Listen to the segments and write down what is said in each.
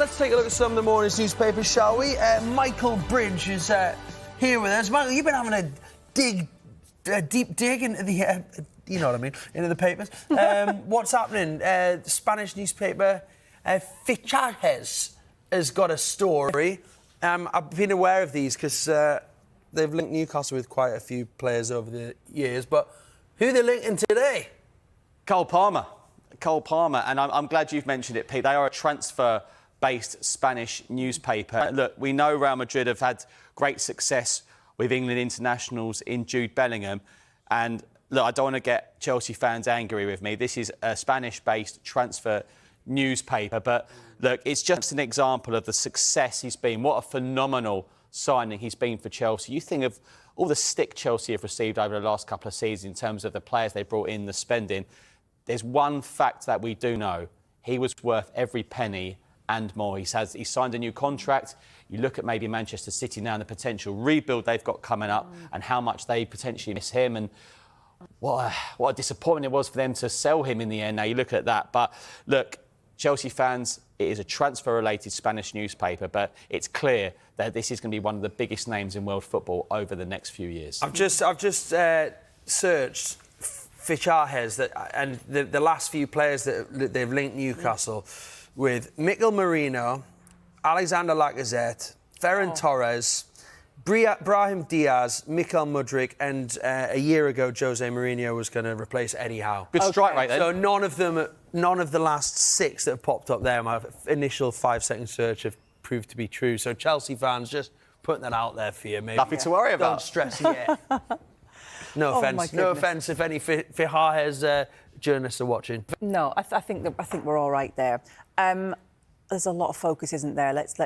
let's take a look at some of the morning's newspapers, shall we? Michael Bridge is here with us. Michael, you've been having a deep dig into the, you know what I mean, into the papers. What's happening? Spanish newspaper Fichajes has got a story. I've been aware of these because they've linked Newcastle with quite a few players over the years, but who are they linking today? Cole Palmer, and I'm glad you've mentioned it, Pete. They are a transfer-based Spanish newspaper. Look, we know Real Madrid have had great success with England internationals in Jude Bellingham, and look, I don't want to get Chelsea fans angry with me. This is a Spanish-based transfer newspaper, but look, it's just an example of the success he's been. What a phenomenal signing he's been for Chelsea. You think of all the stick Chelsea have received over the last couple of seasons in terms of the players they brought in, the spending. There's one fact that we do know. He was worth every penny and more. He signed a new contract. You look at maybe Manchester City now and the potential rebuild they've got coming up and how much they potentially miss him, and what a disappointment it was for them to sell him in the end. Now you look at that. But look, Chelsea fans, it is a transfer-related Spanish newspaper, but it's clear that this is going to be one of the biggest names in world football over the next few years. I've just searched Fichajes, and the last few players that they've linked Newcastle with: Mikel Merino, Alexander Lacazette, Ferran Torres, Brahim Diaz, Mikel Mudryk, and a year ago Jose Mourinho was going to replace Eddie Howe. Good strike rate then. So none of the last six that have popped up there, my initial 5-second search, have proved to be true. So Chelsea fans, just putting that out there for you. Maybe nothing to worry about. Don't stress yet. No offence. No offence if any Fichajes journalists are watching. No, I think we're all right there. There's a lot of focus, isn't there? Let's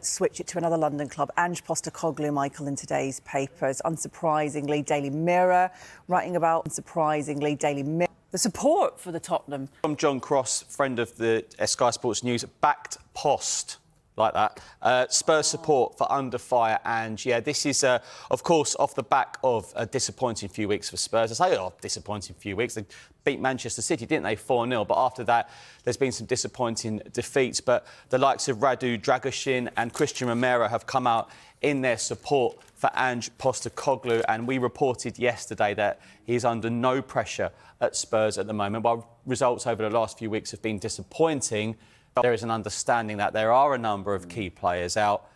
switch it to another London club. Ange Postecoglou, Michael, in today's papers. Unsurprisingly, Daily Mirror writing about the support for the Tottenham. From John Cross, friend of the Sky Sports News, backed Post. Like that. Spurs support for under fire, and yeah, this is, of course, off the back of a disappointing few weeks for Spurs. I say, disappointing few weeks. They beat Manchester City, didn't they, 4-0? But after that, there's been some disappointing defeats. But the likes of Radu Dragoshin and Christian Romero have come out in their support for Ange Postecoglou, and we reported yesterday that he's under no pressure at Spurs at the moment. While results over the last few weeks have been disappointing, there is an understanding that there are a number of key players out.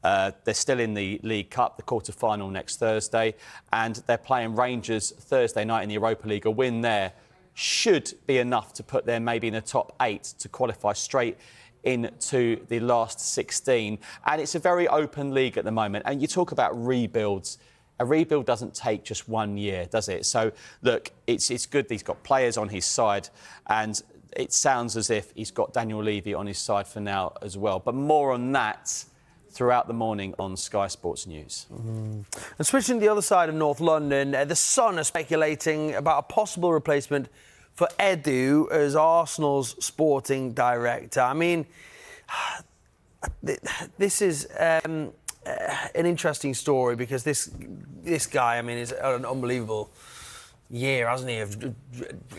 They're still in the League Cup, the quarter-final next Thursday, and they're playing Rangers Thursday night in the Europa League. A win there should be enough to put them maybe in the top 8 to qualify straight into the last 16. And it's a very open league at the moment. And you talk about rebuilds. A rebuild doesn't take just 1 year, does it? So, look, it's good he's got players on his side, and it sounds as if he's got Daniel Levy on his side for now as well. But more on that throughout the morning on Sky Sports News. And switching to the other side of North London, the Sun are speculating about a possible replacement for Edu as Arsenal's sporting director. I mean, this is an interesting story because this guy, I mean, is an unbelievable year, hasn't he, of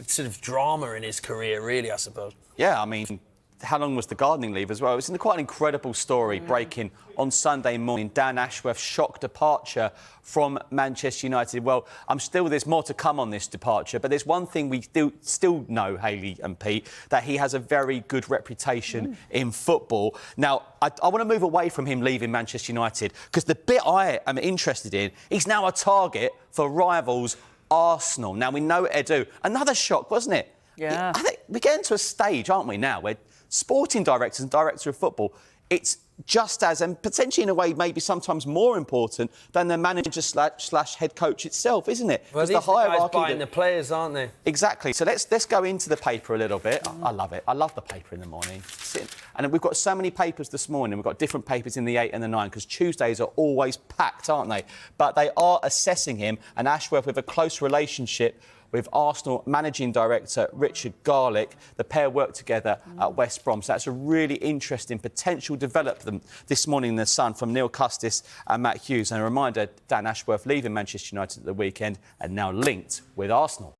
sort of drama in his career, really, I suppose. Yeah, I mean, how long was the gardening leave as well? It was quite an incredible story breaking on Sunday morning. Dan Ashworth's shock departure from Manchester United. Well, there's more to come on this departure, but there's one thing we still know, Hayley and Pete, that he has a very good reputation in football. Now, I want to move away from him leaving Manchester United, because the bit I am interested in, he's now a target for rivals Arsenal. Now, we know Edu. Another shock, wasn't it? Yeah. I think we're getting to a stage, aren't we, now, where sporting directors and directors of football, it's just as, and potentially in a way maybe sometimes more important than the manager slash head coach itself, isn't it? Well, these the hierarchy guys buying the players, aren't they? Exactly. So let's go into the paper a little bit. I love it. I love the paper in the morning. And we've got so many papers this morning. We've got different papers in the 8 and the 9, because Tuesdays are always packed, aren't they? But they are assessing him, and Ashworth with a close relationship with Arsenal managing director Richard Garlick. The pair work together at West Brom. So that's a really interesting potential development this morning in the Sun from Neil Custis and Matt Hughes. And a reminder, Dan Ashworth leaving Manchester United at the weekend and now linked with Arsenal.